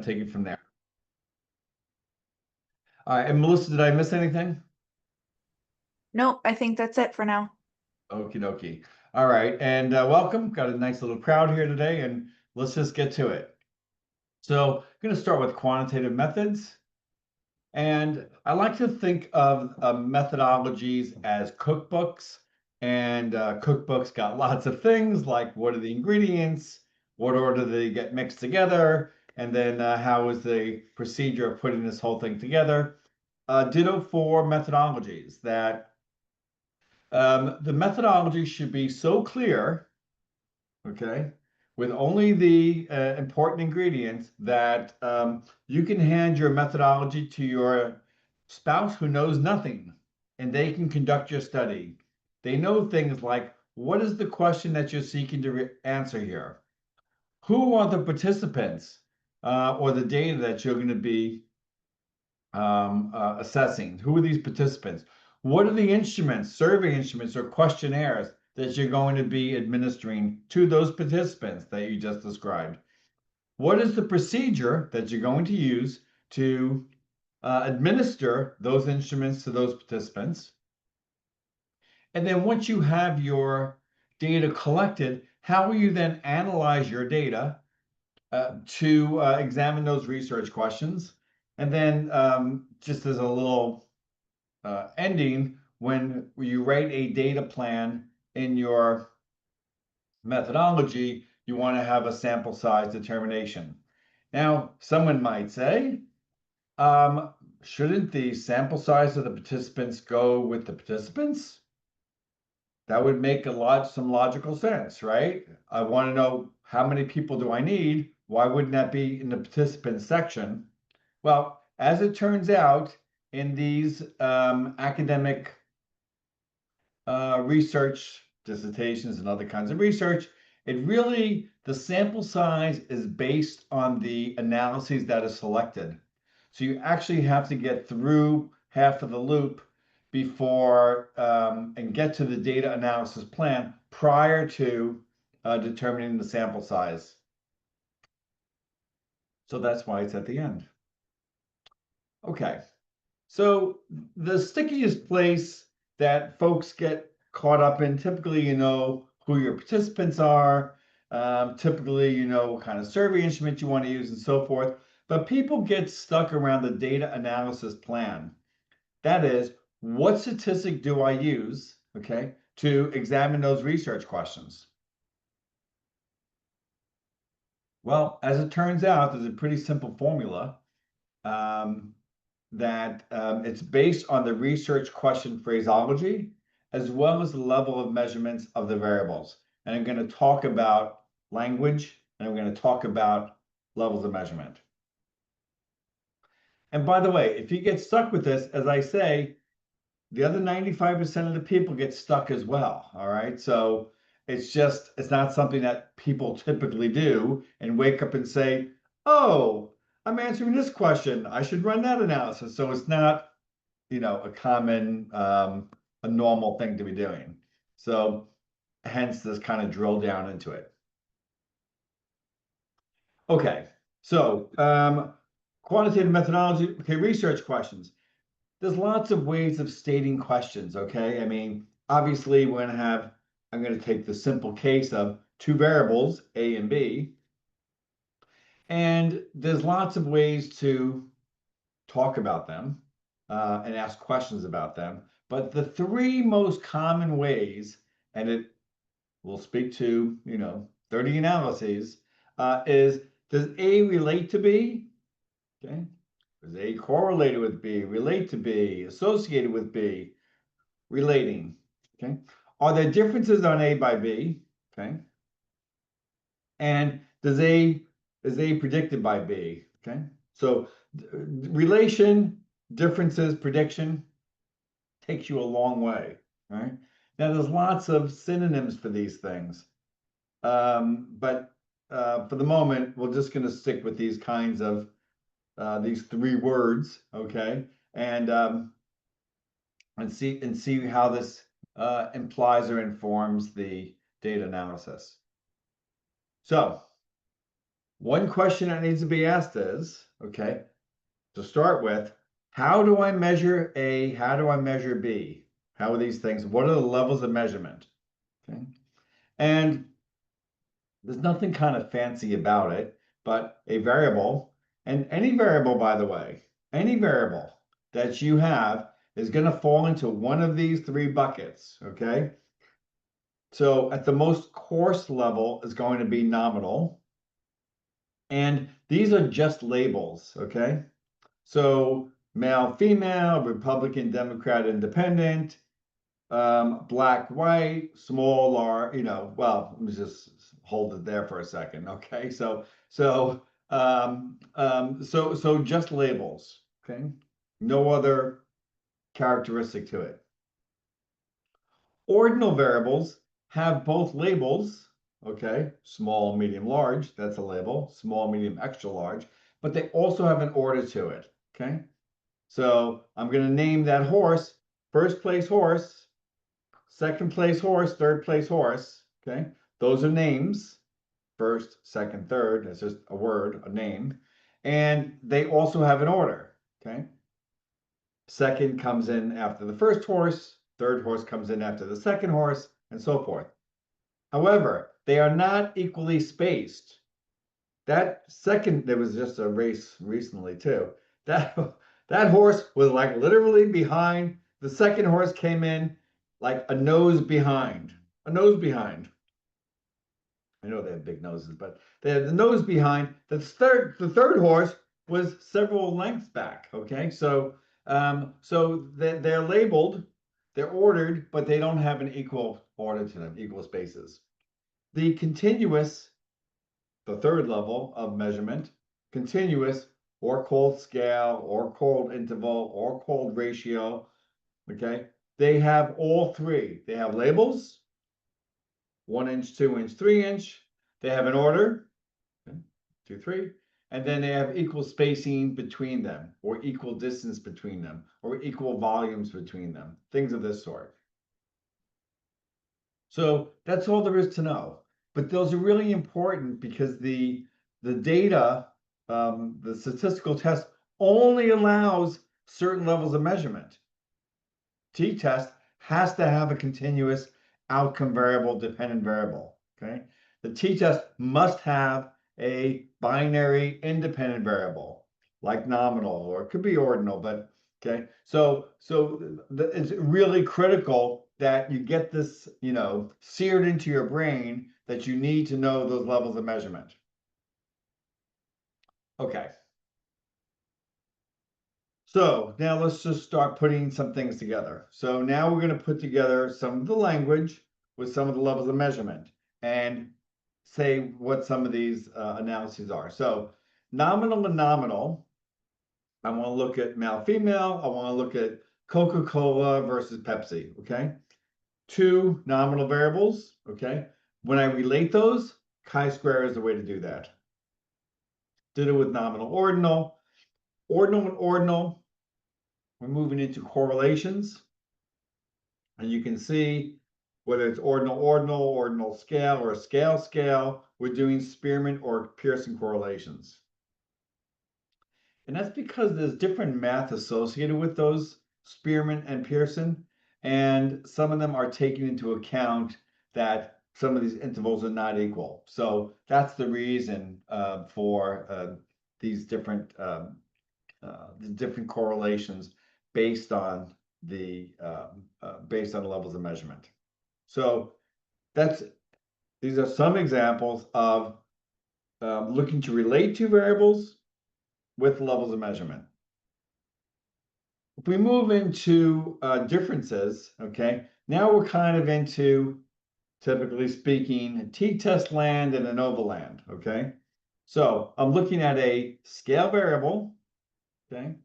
take it from there. All right, and Melissa, did I miss anything? Nope, I think that's it for now. Okie dokie. All right, and welcome. Got a nice little crowd here today, and let's just get to it. So I'm going to start with quantitative methods. And I like to think of methodologies as cookbooks. And cookbooks got lots of things like what are the ingredients, what order do they get mixed together, and then how is the procedure of putting this whole thing together. Ditto for methodologies that the methodology should be so clear, okay, with only the important ingredients that you can hand your methodology to your spouse who knows nothing and they can conduct your study. They know things like what is the question that you're seeking to answer here? Who are the participants or the data that you're going to be assessing? Who are these participants? What are the instruments, survey instruments, or questionnaires that you're going to be administering to those participants that you just described? What is the procedure that you're going to use to administer those instruments to those participants? And then once you have your data collected, how will you then analyze your data to examine those research questions? And then just as a little ending, when you write a data plan in your methodology, you want to have a sample size determination. Now, someone might say, shouldn't the sample size of the participants go with the participants? That would make some logical sense, right? I want to know how many people do I need? Why wouldn't that be in the participants section? Well, as it turns out, in these academic research dissertations and other kinds of research, the sample size is based on the analyses that are selected. So you actually have to get through half of the loop before and get to the data analysis plan prior to determining the sample size. So that's why it's at the end. Okay, so the stickiest place that folks get caught up in, typically, you know who your participants are, typically, you know what kind of survey instrument you want to use and so forth. But people get stuck around the data analysis plan. That is, what statistic do I use, okay, to examine those research questions? Well, as it turns out, there's a pretty simple formula that it's based on the research question phraseology, as well as the level of measurements of the variables. And I'm going to talk about language, and I'm going to talk about levels of measurement. And by the way, if you get stuck with this, as I say, the other 95% of the people get stuck as well, all right? So it's not something that people typically do and wake up and say, oh, I'm answering this question, I should run that analysis. So it's not, you know, a common, a normal thing to be doing. So hence this kind of drill down into it. Okay, so quantitative methodology, okay, research questions. There's lots of ways of stating questions, okay? I mean, obviously I'm going to take the simple case of two variables, A and B, and there's lots of ways to talk about them and ask questions about them. But the three most common ways, and it will speak to, 30 analyses, is does A relate to B? Okay. Is A correlated with B, relate to B, associated with B, relating? Okay. Are there differences on A by B? Okay. And is A predicted by B? Okay. So relation, differences, prediction takes you a long way, right? Now there's lots of synonyms for these things, but for the moment, we're just going to stick with these kinds of these three words, okay, and see how this implies or informs the data analysis. So One question that needs to be asked is, okay, to start with, how do I measure A? How do I measure B? How are these things? What are the levels of measurement? Okay. And there's nothing kind of fancy about it, but a variable, and any variable, by the way, any variable that you have is going to fall into one of these three buckets, okay? So at the most coarse level is going to be nominal, and these are just labels, okay? So male, female, Republican, Democrat, Independent, black, white, small, large, well, let me just hold it there for a second. Okay. So just labels. Okay. No other characteristic to it. Ordinal variables have both labels. Okay. Small, medium, large. That's a label. Small, medium, extra large. But they also have an order to it. Okay. So I'm going to name that horse first place horse, second place horse, third place horse. Okay. Those are names. First, second, third. That's just a word, a name. And they also have an order. Okay. Second comes in after the first horse. Third horse comes in after the second horse, and so forth. However, they are not equally spaced. That second, there was just a race recently too. That that horse was like literally behind. The second horse came in like a nose behind. A nose behind. I know they have big noses, but they had the nose behind. The third horse was several lengths back. Okay, so they're labeled, they're ordered, but they don't have an equal order to them, equal spaces. The continuous, the third level of measurement, continuous or called scale or called interval or called ratio, okay? They have all three. They have labels, 1 inch, 2 inch, 3 inch. They have an order, okay, 2, 3, and then they have equal spacing between them, or equal distance between them, or equal volumes between them, things of this sort. So that's all there is to know. But those are really important because the data, the statistical test only allows certain levels of measurement. T-test has to have a continuous outcome variable, dependent variable. Okay. The t-test must have a binary independent variable, like nominal, or it could be ordinal, but okay. So it's really critical that you get this, seared into your brain that you need to know those levels of measurement. Okay. So now let's just start putting some things together. So now we're going to put together some of the language with some of the levels of measurement and say what some of these analyses are. So nominal and nominal, I want to look at male, female. I want to look at Coca-Cola versus Pepsi, okay? Two nominal variables, okay? When I relate those, chi-square is the way to do that. Did it with nominal, ordinal. Ordinal and ordinal, we're moving into correlations. And you can see whether it's ordinal, ordinal, ordinal scale, or scale, scale, we're doing Spearman or Pearson correlations. And that's because there's different math associated with those Spearman and Pearson, and some of them are taking into account that some of these intervals are not equal. So that's the reason for these different correlations based on the levels of measurement. So these are some examples of looking to relate two variables with levels of measurement. If we move into differences, okay, now we're kind of into, typically speaking, t-test land and ANOVA land, okay? So I'm looking at a scale variable, okay?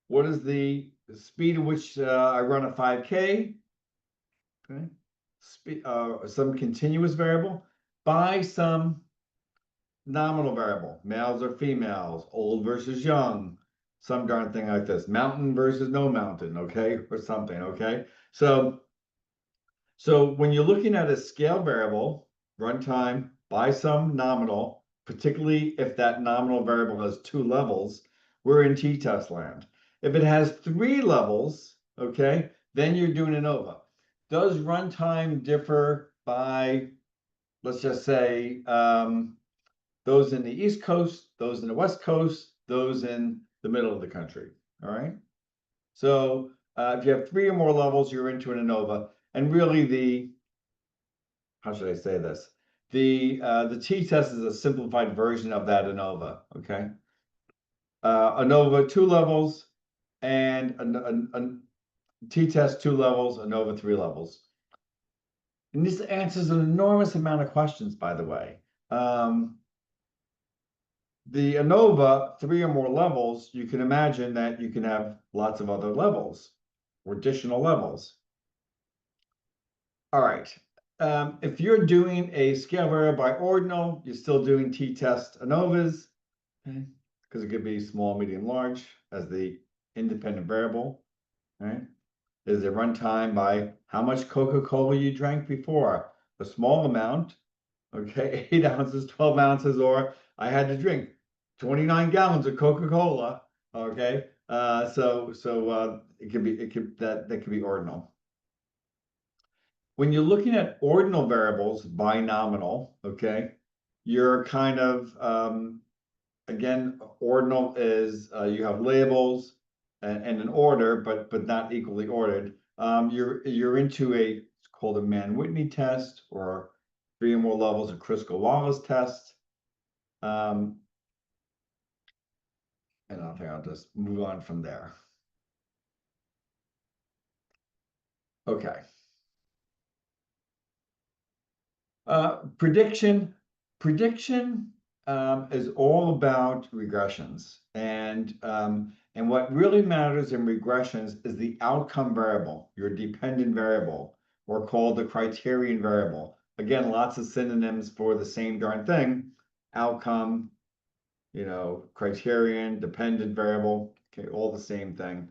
What is the speed at which I run a 5K? Okay. Some continuous variable by some nominal variable, males or females, old versus young, some darn thing like this, mountain versus no mountain, okay, or something, okay? So when you're looking at a scale variable, runtime by some nominal, particularly if that nominal variable has 2 levels, we're in t-test land. If it has 3 levels, okay, then you're doing ANOVA. Does runtime differ by, let's just say, those in the East Coast, those in the West Coast, those in the middle of the country, all right? So if you have 3 or more levels, you're into an ANOVA. And really how should I say this? The t-test is a simplified version of that ANOVA, okay? ANOVA 2 levels and a t-test 2 levels, ANOVA 3 levels. And this answers an enormous amount of questions, by the way. The ANOVA 3 or more levels, you can imagine that you can have lots of other levels or additional levels. All right. If you're doing a scale variable by ordinal, you're still doing t-test ANOVAs, okay? Because it could be small, medium, large as the independent variable, right? Is the runtime by how much Coca-Cola you drank before? A small amount, okay, 8 ounces, 12 ounces, or I had to drink 29 gallons of Coca-Cola, okay? It could be ordinal. When you're looking at ordinal variables, binominal, okay, you're kind of, again, ordinal is you have labels and an order, but not equally ordered. You're into it's called a Mann-Whitney test or 3 or more levels of Kruskal-Wallis test. And I think I'll just move on from there. Okay. Prediction is all about regressions, and what really matters in regressions is the outcome variable, your dependent variable, or called the criterion variable. Again, lots of synonyms for the same darn thing: outcome, criterion, dependent variable. Okay, all the same thing.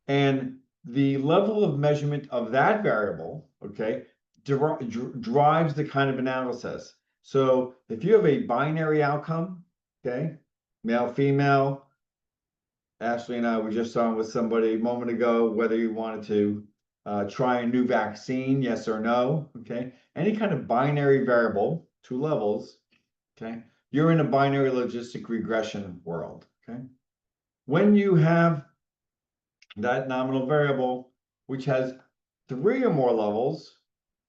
And the level of measurement of that variable, okay, drives the kind of analysis. So if you have a binary outcome, okay, male, female, Ashley and I were just on with somebody a moment ago, whether you wanted to try a new vaccine, yes or no, okay, any kind of binary variable, 2 levels, okay, you're in a binary logistic regression world, okay. When you have that nominal variable, which has 3 or more levels,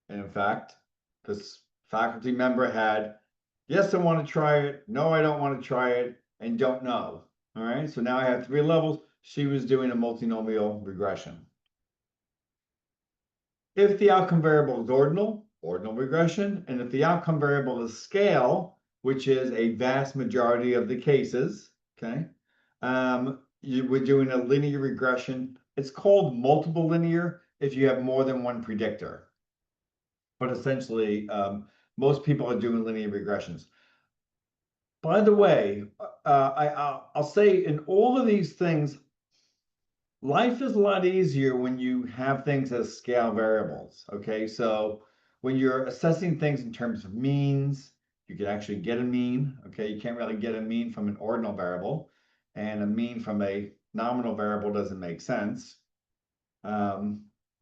and in fact, this faculty member had, yes, I want to try it, no, I don't want to try it, and don't know. All right, so now I have 3 levels. She was doing a multinomial regression. If the outcome variable is ordinal regression, and if the outcome variable is scale, which is a vast majority of the cases, okay, we're doing a linear regression. It's called multiple linear if you have more than one predictor. But essentially, most people are doing linear regressions. By the way, I'll say in all of these things, life is a lot easier when you have things as scale variables, okay? So when you're assessing things in terms of means, you can actually get a mean, okay? You can't really get a mean from an ordinal variable, and a mean from a nominal variable doesn't make sense.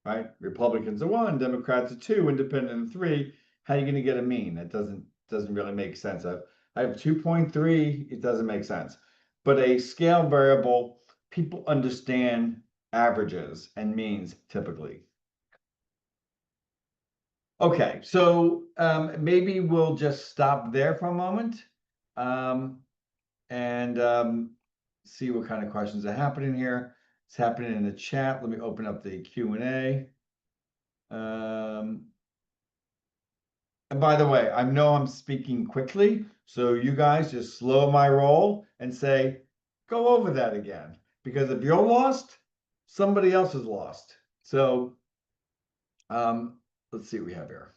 Right? Republicans are 1, Democrats are 2, independent are 3. How are you going to get a mean? It doesn't really make sense. I have 2.3, it doesn't make sense. But a scale variable, people understand averages and means typically. Okay, so maybe we'll just stop there for a moment and see what kind of questions are happening here. It's happening in the chat. Let me open up the Q&A. And by the way, I know I'm speaking quickly, so you guys just slow my roll and say, go over that again. Because if you're lost, somebody else is lost. So let's see what we have here.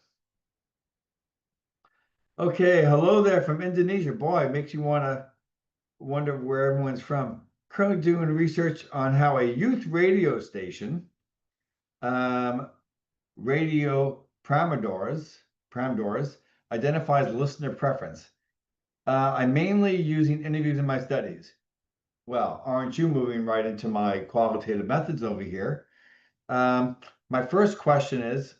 Okay, hello there from Indonesia. Boy, it makes you want to wonder where everyone's from. Currently doing research on how a youth radio station, Radio Pramdors, identifies listener preference. I'm mainly using interviews in my studies. Well, aren't you moving right into my qualitative methods over here? My first question is,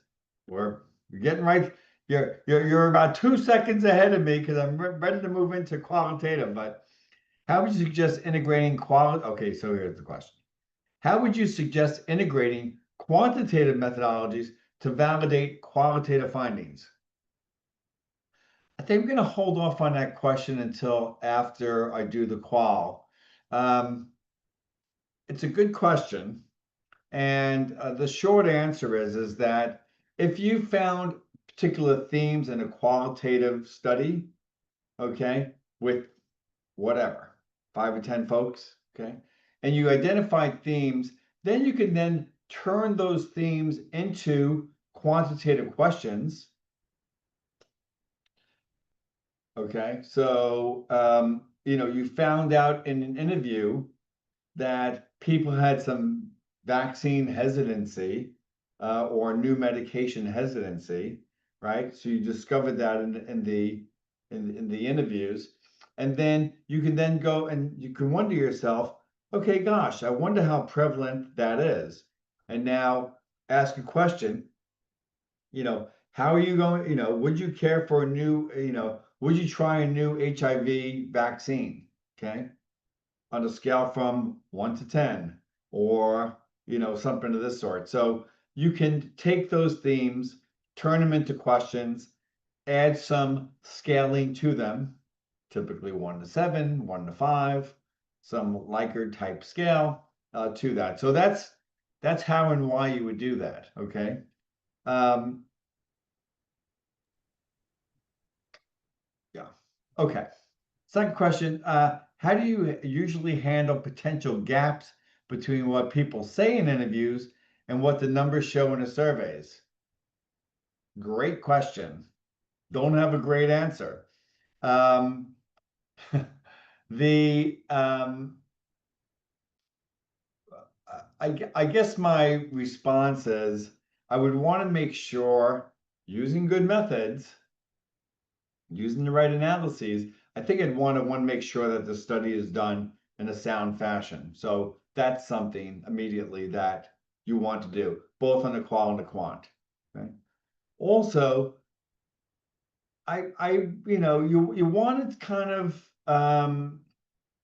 we're getting right. You're about 2 seconds ahead of me because I'm ready to move into qualitative. But how would you suggest integrating quality? Okay, so here's the question. How would you suggest integrating quantitative methodologies to validate qualitative findings? I think we're going to hold off on that question until after I do the qual. It's a good question. And the short answer is that if you found particular themes in a qualitative study, okay, with whatever, 5 or 10 folks, okay, and you identified themes, then you can then turn those themes into quantitative questions. Okay, so you found out in an interview that people had some vaccine hesitancy or new medication hesitancy, right? So you discovered that in the interviews, and then you can then go and you can wonder yourself, okay, gosh, I wonder how prevalent that is, and now ask a question. How are you going? Would you care for a new? Would you try a new HIV vaccine? Okay, on a scale from 1 to 10, or something of this sort. So you can take those themes, turn them into questions, add some scaling to them, typically 1 to 7, 1 to 5, some Likert type scale to that. So that's how and why you would do that. Okay. Um, yeah. Okay. Second question, how do you usually handle potential gaps between what people say in interviews and what the numbers show in the surveys? Great question. Don't have a great answer. Um, the I guess my response is I would want to make sure using good methods, using the right analyses, I think I'd want to make sure that the study is done in a sound fashion. So that's something immediately that you want to do, both on the qual and the quant. Okay. Also, you want to kind of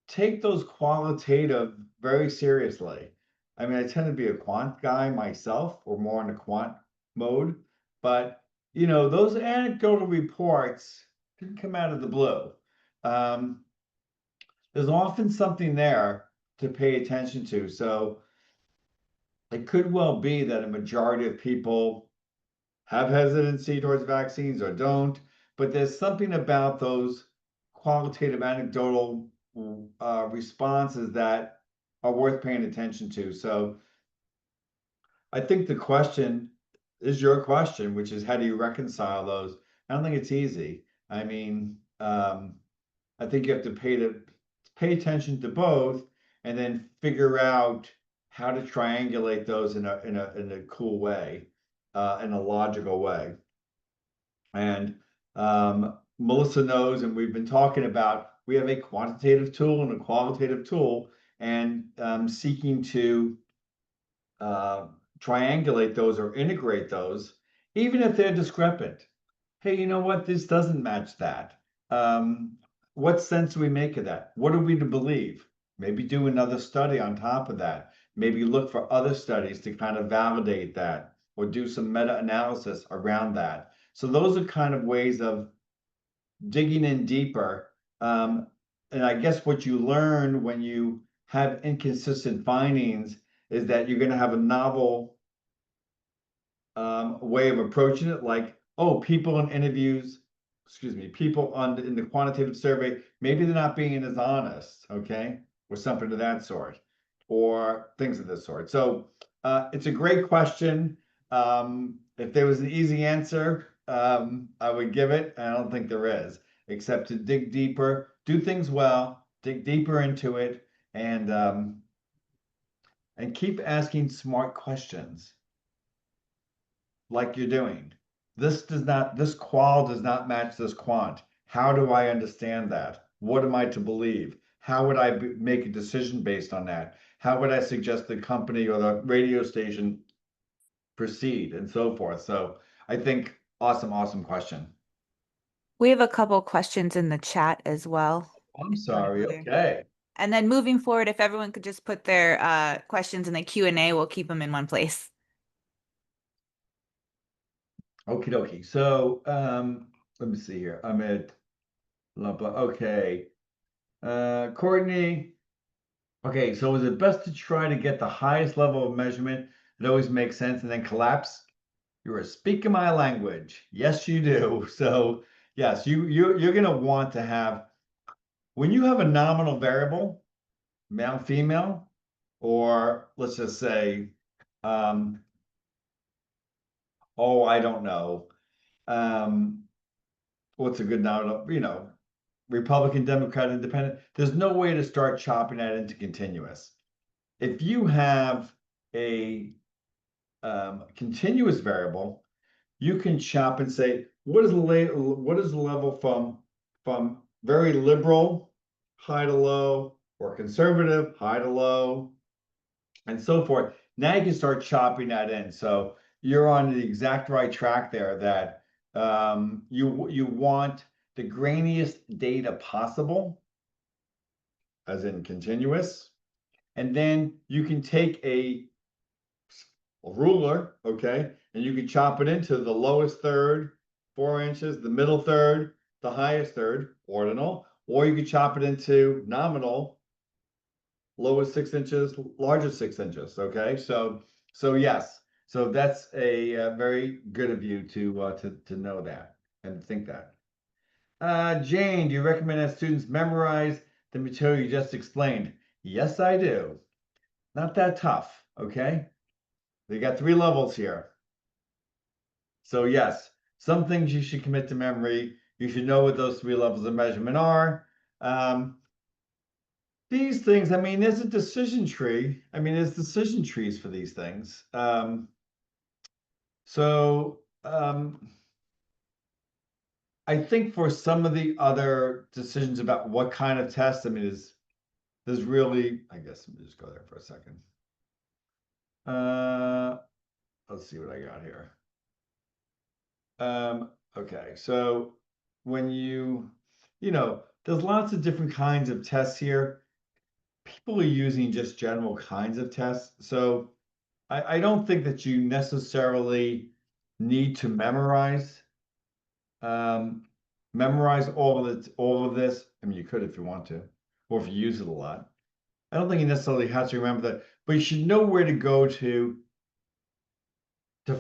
take those qualitative very seriously. I mean, I tend to be a quant guy myself, or more in the quant mode, but those anecdotal reports didn't come out of the blue. Um, there's often something there to pay attention to. So it could well be that a majority of people have hesitancy towards vaccines or don't, but there's something about those qualitative anecdotal responses that are worth paying attention to. So I think the question is your question, which is how do you reconcile those? I don't think it's easy. I mean, I think you have to pay attention to both, and then figure out how to triangulate those in a cool way, in a logical way. And Melissa knows, and we've been talking about, we have a quantitative tool and a qualitative tool, and seeking to uh, triangulate those or integrate those, even if they're discrepant. Hey, you know what? This doesn't match that. What sense do we make of that? What are we to believe? Maybe do another study on top of that. Maybe look for other studies to kind of validate that, or do some meta-analysis around that. So those are kind of ways of digging in deeper. And I guess what you learn when you have inconsistent findings is that you're going to have a novel way of approaching it. Like, oh, people in interviews, excuse me, people in the quantitative survey, maybe they're not being as honest, okay, or something of that sort, or things of this sort. So it's a great question. If there was an easy answer, I would give it. I don't think there is, except to dig deeper, do things well, dig deeper into it, and keep asking smart questions like you're doing. this qual does not match this quant. How do I understand that? What am I to believe? How would I make a decision based on that? How would I suggest the company or the radio station proceed and so forth? So I think awesome question. We have a couple questions in the chat as well. I'm If you want to sorry. go there. Okay. And then moving forward, if everyone could just put their questions in the Q&A, we'll keep them in one place. Okie dokie. So let me see here. I'm at okay. Courtney. Okay, so is it best to try to get the highest level of measurement that always makes sense and then collapse? You're speaking my language. Yes, you do. So yes, you're gonna want to have when you have a nominal variable, male, female, or let's just say, um, oh, I don't know. Um, what's a good nominal, Republican, Democrat, Independent. There's no way to start chopping that into continuous. If you have a continuous variable, you can chop and say, what is the level from very liberal, high to low, or conservative, high to low, and so forth. Now you can start chopping that in. So you're on the exact right track there that you want the grainiest data possible, as in continuous, and then you can take a ruler, okay, and you can chop it into the lowest third, 4 inches, the middle third, the highest third, ordinal, or you can chop it into nominal, lowest 6 inches, largest 6 inches. Okay, so yes, so that's a very good of you to know that and think that. Jane, do you recommend that students memorize the material you just explained? Yes, I do. Not that tough. Okay, they got 3 levels here. So yes, some things you should commit to memory. You should know what those 3 levels of measurement are. These things, I mean, there's a decision tree. I mean, there's decision trees for these things. So I think for some of the other decisions about what kind of test, I mean, there's really, I guess let me just go there for a second. Let's see what I got here. Okay, so when there's lots of different kinds of tests here. People are using just general kinds of tests. So I don't think that you necessarily need to um, memorize all of this. I mean, you could if you want to, or if you use it a lot. I don't think you necessarily have to remember that, but you should know where to go to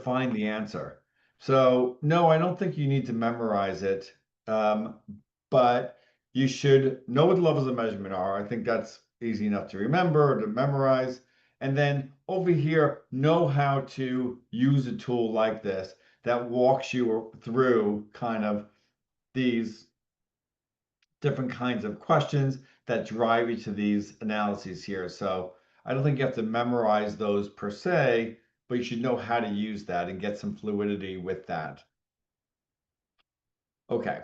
find the answer. So no, I don't think you need to memorize it, but you should know what the levels of measurement are. I think that's easy enough to remember or to memorize. And then over here, know how to use a tool like this that walks you through kind of these different kinds of questions that drive you to these analyses here. So I don't think you have to memorize those per se, but you should know how to use that and get some fluidity with that. Okay.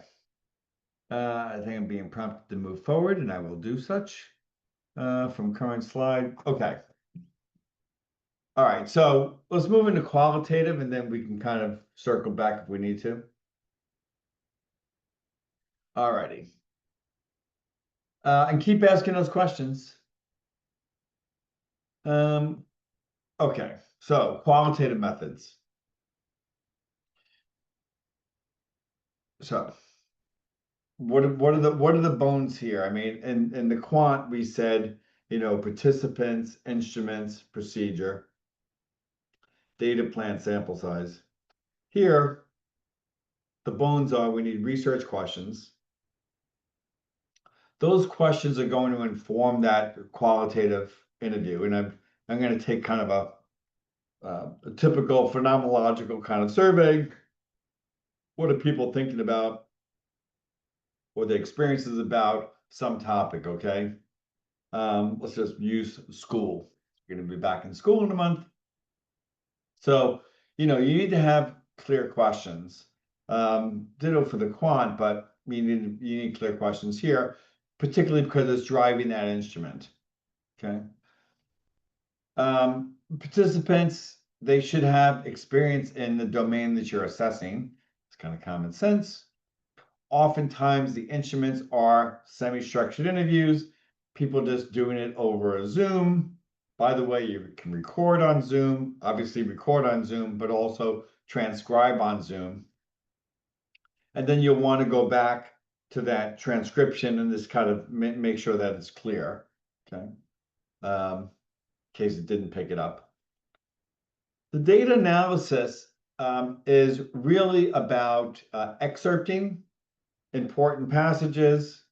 I think I'm being prompted to move forward and I will do such from current slide. Okay. All right, so let's move into qualitative and then we can kind of circle back if we need to. All righty. And keep asking those questions. Okay, so qualitative methods. So what are the bones here? I mean, in the quant, we said, participants, instruments, procedure, data plan, sample size. Here, the bones are we need research questions. Those questions are going to inform that qualitative interview. And I'm going to take kind of a typical phenomenological kind of survey. What are people thinking about? What the experience is about some topic, okay? Let's just use school. You're going to be back in school in a month. So, you need to have clear questions. Ditto for the quant, but you need clear questions here, particularly because it's driving that instrument. Okay. Participants, they should have experience in the domain that you're assessing. It's kind of common sense. Oftentimes, the instruments are semi-structured interviews, people just doing it over a Zoom. By the way, you can record on Zoom, obviously record on Zoom, but also transcribe on Zoom. And then you'll want to go back to that transcription and just kind of make sure that it's clear, okay? In case it didn't pick it up. The data analysis is really about excerpting important passages,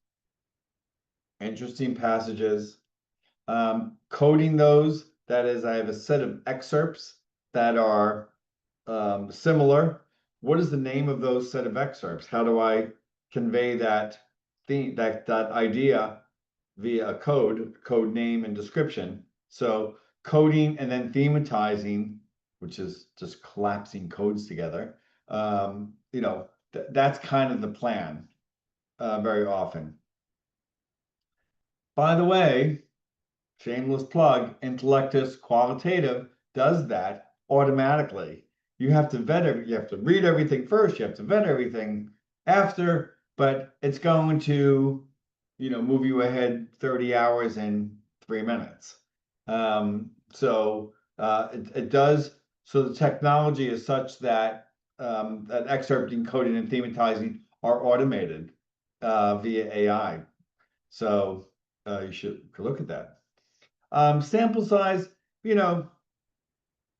interesting passages, coding those. That is, I have a set of excerpts that are similar. What is the name of those set of excerpts? How do I convey that theme, that idea via code name and description? So coding and then thematizing, which is just collapsing codes together. That's kind of the plan very often. By the way, shameless plug, Intellectus Qualitative does that automatically. You have to you have to read everything first, you have to vet everything after, but it's going to, move you ahead 30 hours in 3 minutes. It does. So the technology is such that that excerpting, coding, and thematizing are automated via AI. So you should look at that. Sample size,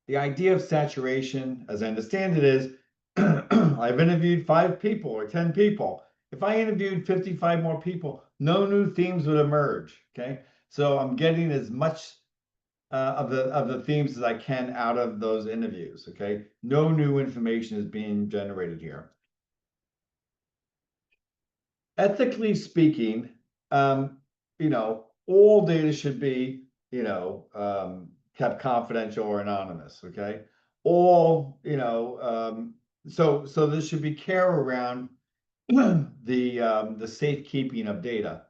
the idea of saturation, as I understand it, is I've interviewed 5 people or 10 people. If I interviewed 55 more people, no new themes would emerge. Okay, so I'm getting as much of the themes as I can out of those interviews. Okay, no new information is being generated here. Ethically speaking, all data should be, kept confidential or anonymous. Okay, so there should be care around the safekeeping of data.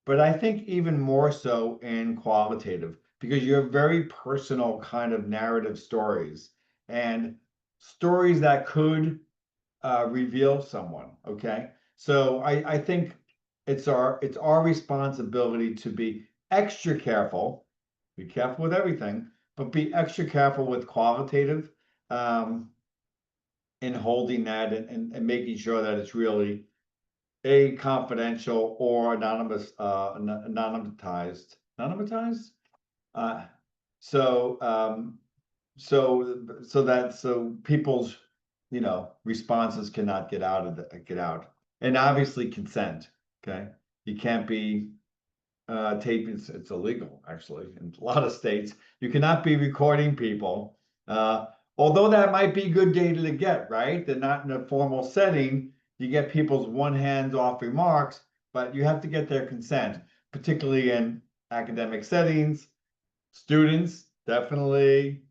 But I think even more so in qualitative, because you have very personal kind of narrative stories and stories that could reveal someone. Okay, so I think it's our responsibility to be extra careful. Be careful with everything, but be extra careful with qualitative in holding that and making sure that it's really confidential or anonymized. So people's responses cannot get out, and obviously consent. Okay, you can't be taping. It's illegal actually in a lot of states. You cannot be recording people. Although that might be good data to get, right? They're not in a formal setting. You get people's one hands off remarks, but you have to get their consent, particularly in academic settings. Students, definitely.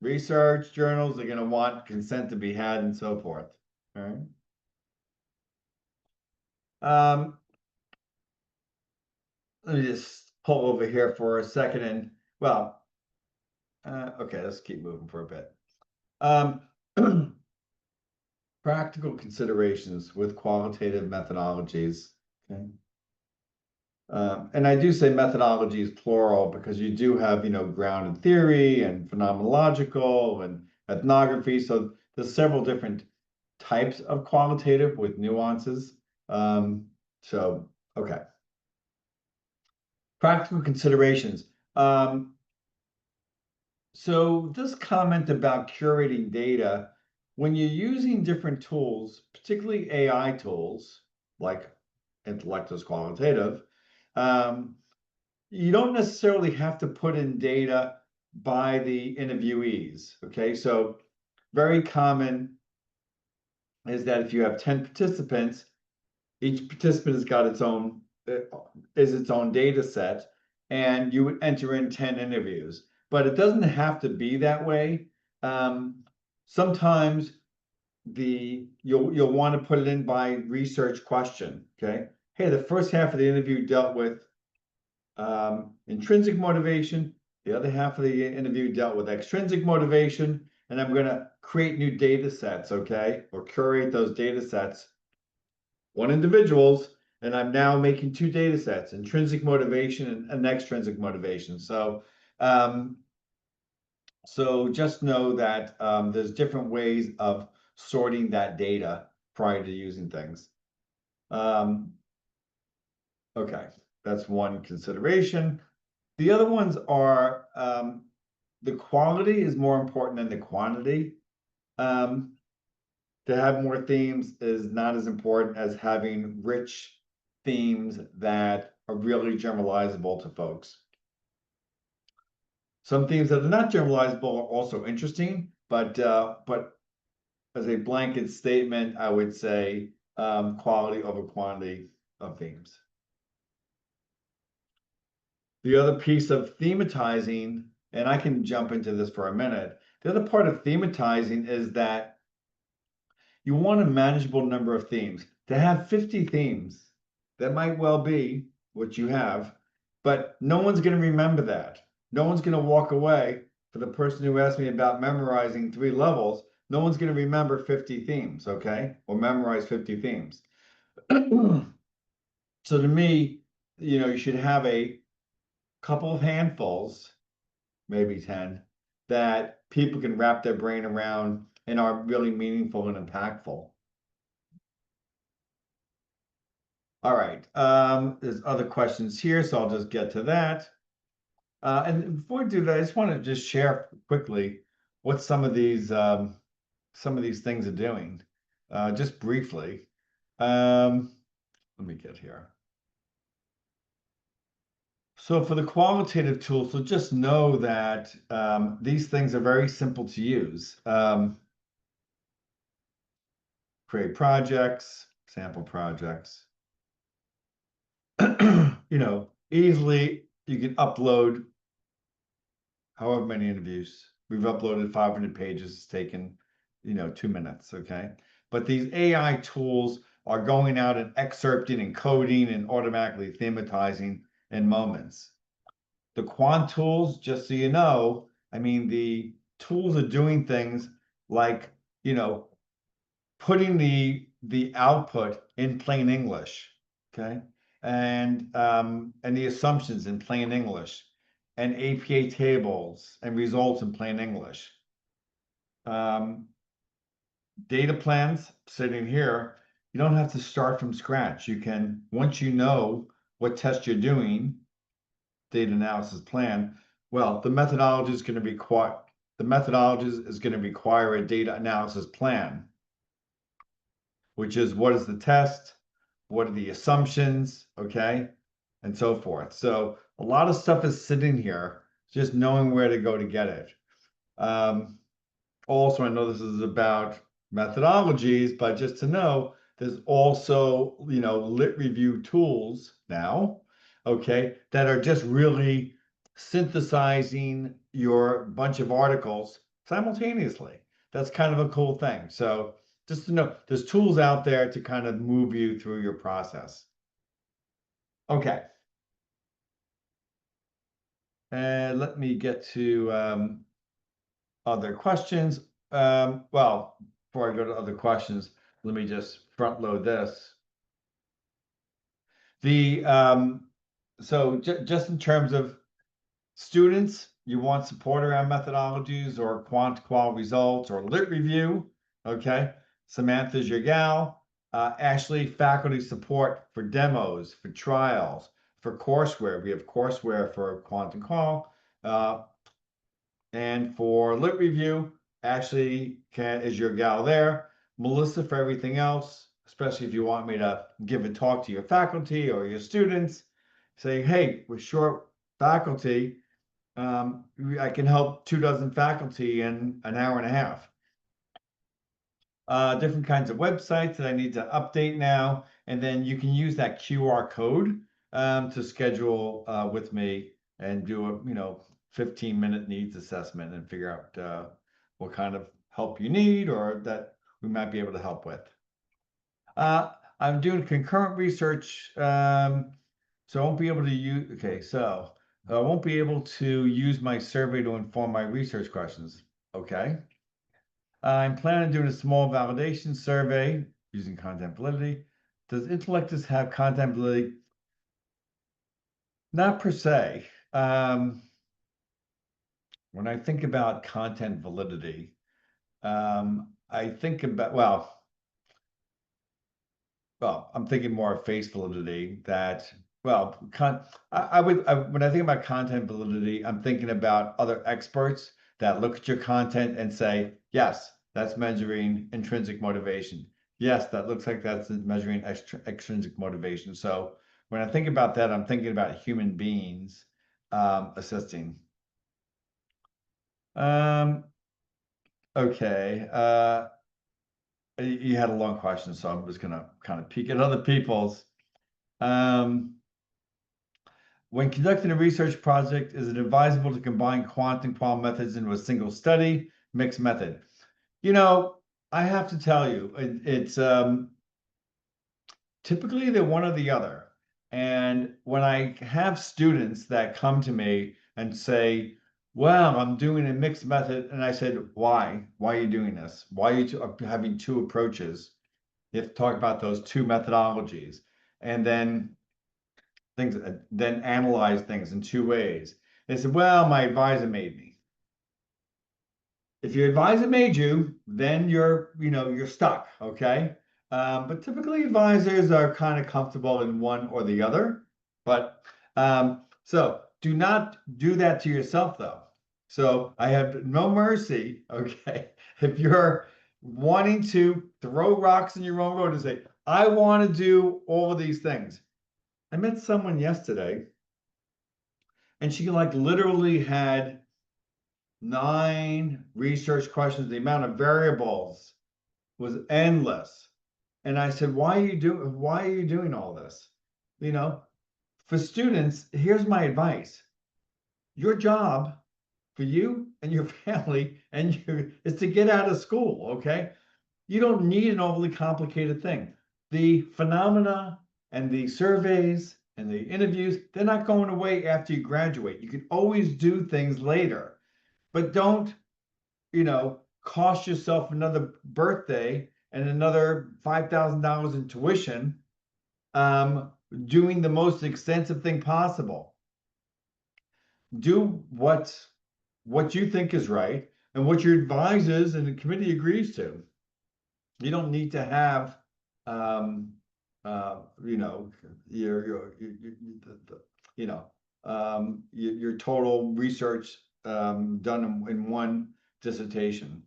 Research journals are going to want consent to be had and so forth. All right. Let me just pull over here for a second and, well, okay, let's keep moving for a bit. Practical considerations with qualitative methodologies. Okay. And I do say methodology is plural because you do have, grounded theory and phenomenological and ethnography. So there's several different types of qualitative with nuances. Okay. Practical considerations. So this comment about curating data, when you're using different tools, particularly AI tools like Intellectus Qualitative, you don't necessarily have to put in data by the interviewees. Okay, so very common is that if you have 10 participants, each participant has got its own data set, and you would enter in 10 interviews. But it doesn't have to be that way. Sometimes you'll want to put it in by research question. Okay. Hey, the first half of the interview dealt with intrinsic motivation. The other half of the interview dealt with extrinsic motivation, and I'm going to create new data sets, okay, or curate those data sets, one individuals, and I'm now making two data sets, intrinsic motivation and extrinsic motivation. So just know that there's different ways of sorting that data prior to using things. Okay, that's one consideration. The other ones are the quality is more important than the quantity. To have more themes is not as important as having rich themes that are really generalizable to folks. Some themes that are not generalizable are also interesting, but as a blanket statement, I would say quality over quantity of themes. The other piece of thematizing, and I can jump into this for a minute, the other part of thematizing is that you want a manageable number of themes. To have 50 themes, that might well be what you have, but no one's going to remember that. No one's going to walk away. For the person who asked me about memorizing 3 levels, no one's going to remember 50 themes, okay? Or memorize 50 themes. So to me, you should have a couple of handfuls, maybe 10, that people can wrap their brain around and are really meaningful and impactful. All right, there's other questions here, so I'll just get to that. And before I do that, I just want to just share quickly what some of these things are doing, just briefly. Let me get here. So for the qualitative tools, so just know that these things are very simple to use. Create projects, sample projects. Easily you can upload however many interviews. We've uploaded 500 pages. It's taken, 2 minutes, okay? But these AI tools are going out and excerpting and coding and automatically thematizing in moments. The quant tools, just so you know, the tools are doing things like, putting the output in plain English, okay? And the assumptions in plain English, and APA tables and results in plain English. Data plans sitting here, you don't have to start from scratch. You can, once you know what test you're doing, data analysis plan, well, the methodology is going to require a data analysis plan, which is what is the test, what are the assumptions, okay, and so forth. So a lot of stuff is sitting here, just knowing where to go to get it. Also, I know this is about methodologies, but just to know, there's also, lit review tools now, okay, that are just really synthesizing your bunch of articles simultaneously. That's kind of a cool thing. So just to know, there's tools out there to kind of move you through your process. Okay. And let me get to other questions. Well, before I go to other questions, let me just front load this. So just in terms of students, you want support around methodologies or qual results or lit review. Okay, Samantha's your gal. Ashley, faculty support for demos, for trials, for courseware. We have courseware for quant and qual. And for lit review, Ashley is your gal there. Melissa for everything else, especially if you want me to give a talk to your faculty or your students, saying, hey, we're short faculty. I can help 24 faculty in an hour and a half. Different kinds of websites that I need to update now. And then you can use that QR code to schedule with me and do a 15-minute needs assessment and figure out what kind of help you need or that we might be able to help with. I'm doing concurrent research, so I won't be able to use, okay, so I won't be able to use my survey to inform my research questions. Okay. I'm planning on doing a small validation survey using content validity. Does Intellectus have content validity? Not per se. When I think about content validity, I think about, well, I'm thinking more of face validity that, well, when I think about content validity, I'm thinking about other experts that look at your content and say, yes, that's measuring intrinsic motivation. Yes, that looks like that's measuring extrinsic motivation. So when I think about that, I'm thinking about human beings assisting. Okay. You had a long question, so I'm just gonna kind of peek at other people's. When conducting a research project, is it advisable to combine quant and qual methods into a single study, mixed method? You know, I have to tell you, it's typically they're one or the other. And when I have students that come to me and say, well, I'm doing a mixed method, and I said, why? Why are you doing this? Why are you having two approaches? You have to talk about those two methodologies. And then analyze things in two ways. They said, well, my advisor made me. If your advisor made you, then you're stuck, okay? But typically advisors are kind of comfortable in one or the other. But so do not do that to yourself though. So I have no mercy, okay? If you're wanting to throw rocks in your own road and say, I want to do all of these things. I met someone yesterday and she like literally had 9 research questions. The amount of variables was endless. And I said, why are you doing all this? You know, for students, here's my advice. Your job for you and your family is to get out of school, okay? You don't need an overly complicated thing. The phenomena and the surveys and the interviews, they're not going away after you graduate. You can always do things later, but don't, cost yourself another birthday and another $5,000 in tuition doing the most extensive thing possible. Do what you think is right and what your advisors and the committee agrees to. You don't need to have your total research done in one dissertation.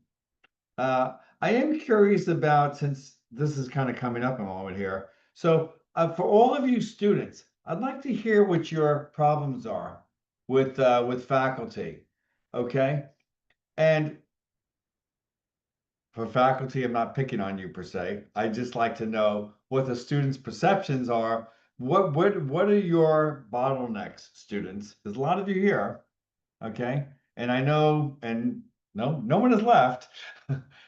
I am curious about, since this is kind of coming up a moment here. So for all of you students, I'd like to hear what your problems are with faculty. Okay. And for faculty, I'm not picking on you per se. I just like to know what the students' perceptions are. What are your bottlenecks, students? There's a lot of you here, okay? And I know, and no one has left.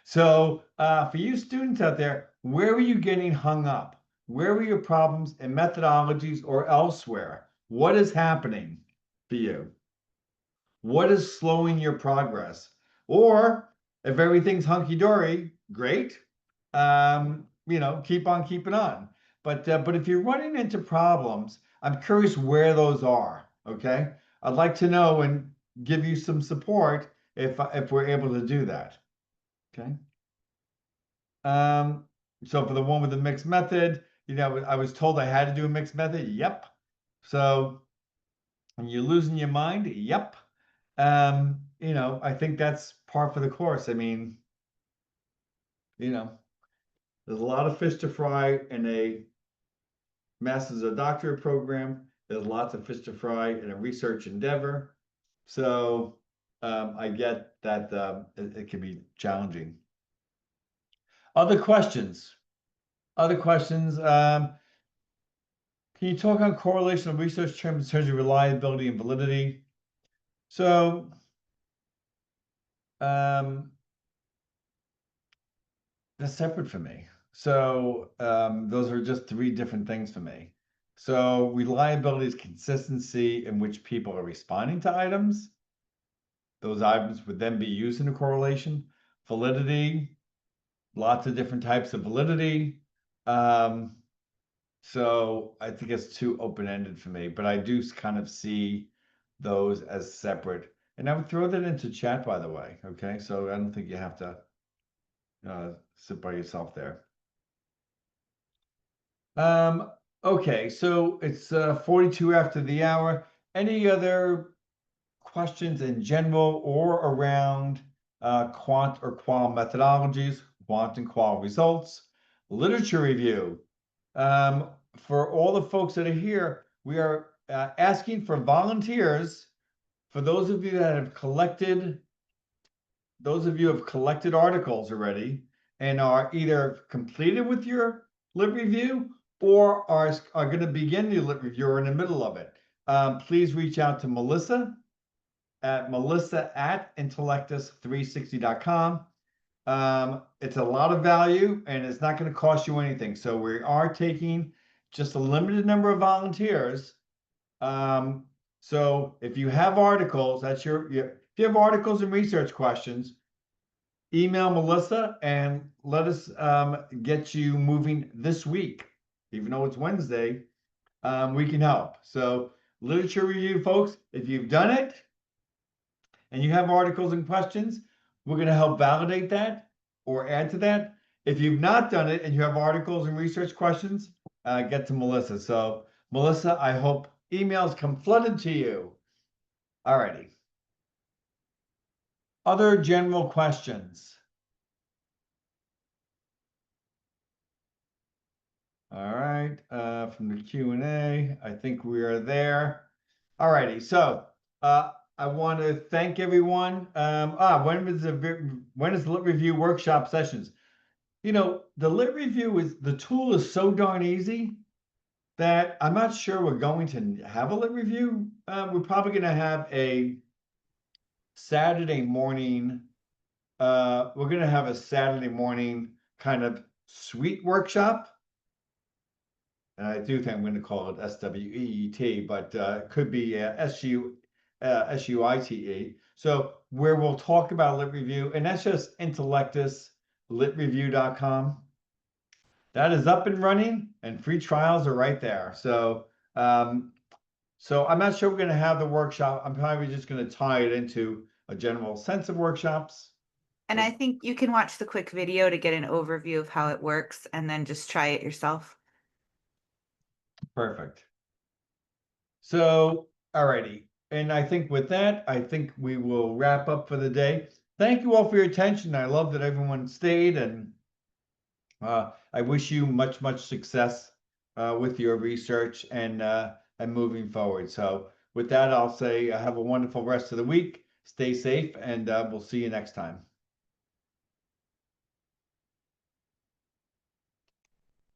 So for you students out there, where were you getting hung up? Where were your problems in methodologies or elsewhere? What is happening for you? What is slowing your progress? Or if everything's hunky-dory, great. Keep on keeping on. But if you're running into problems, I'm curious where those are. Okay. I'd like to know and give you some support if we're able to do that. Okay. So for the one with the mixed method, I was told I had to do a mixed method. Yep. So when you're losing your mind, yep. I think that's par for the course. I mean, there's a lot of fish to fry in a master's or doctorate program. There's lots of fish to fry in a research endeavor. So I get that it can be challenging. Other questions? Other questions? Can you talk on correlation of research terms in terms of reliability and validity? So That's separate for me. So those are just three different things for me. So reliability is consistency in which people are responding to items. Those items would then be used in a correlation. Validity, lots of different types of validity. Um, so I think it's too open-ended for me, but I do kind of see those as separate. And I would throw that into chat, by the way. Okay, so I don't think you have to sit by yourself there. Okay, so it's 42 after the hour. Any other questions in general or around quant or qual methodologies, quant and qual results, literature review? For all the folks that are here, we are asking for volunteers. For those of you that have collected, articles already and are either completed with your lit review or are going to begin your lit review or in the middle of it, please reach out to Melissa at melissa@intellectus360.com. It's a lot of value and it's not going to cost you anything. So we are taking just a limited number of volunteers. So if you have articles, if you have articles and research questions, email Melissa and let us get you moving this week. Even though it's Wednesday, we can help. So literature review, folks, if you've done it and you have articles and questions, we're going to help validate that or add to that. If you've not done it and you have articles and research questions, get to Melissa. So Melissa, I hope emails come flooded to you. All righty. Other general questions? All right, from the Q&A, I think we are there. All righty, so I want to thank everyone. When is the lit review workshop sessions? You know, the lit review the tool is so darn easy that I'm not sure we're going to have a lit review. We're probably going to have a Saturday morning. We're going to have a Saturday morning kind of suite workshop. And I do think I'm going to call it SWEET, but it could be SUITE. So where we'll talk about lit review, and that's just Intellectus litreview.com. That is up and running, and free trials are right there. So I'm not sure we're going to have the workshop. I'm probably just going to tie it into a general sense of workshops. And I think you can watch the quick video to get an overview of how it works and then just try it yourself. Perfect. So, all righty. And I think with that, I think we will wrap up for the day. Thank you all for your attention. I love that everyone stayed, and I wish you much, much success with your research and moving forward. So with that, I'll say have a wonderful rest of the week. Stay safe, and we'll see you next time.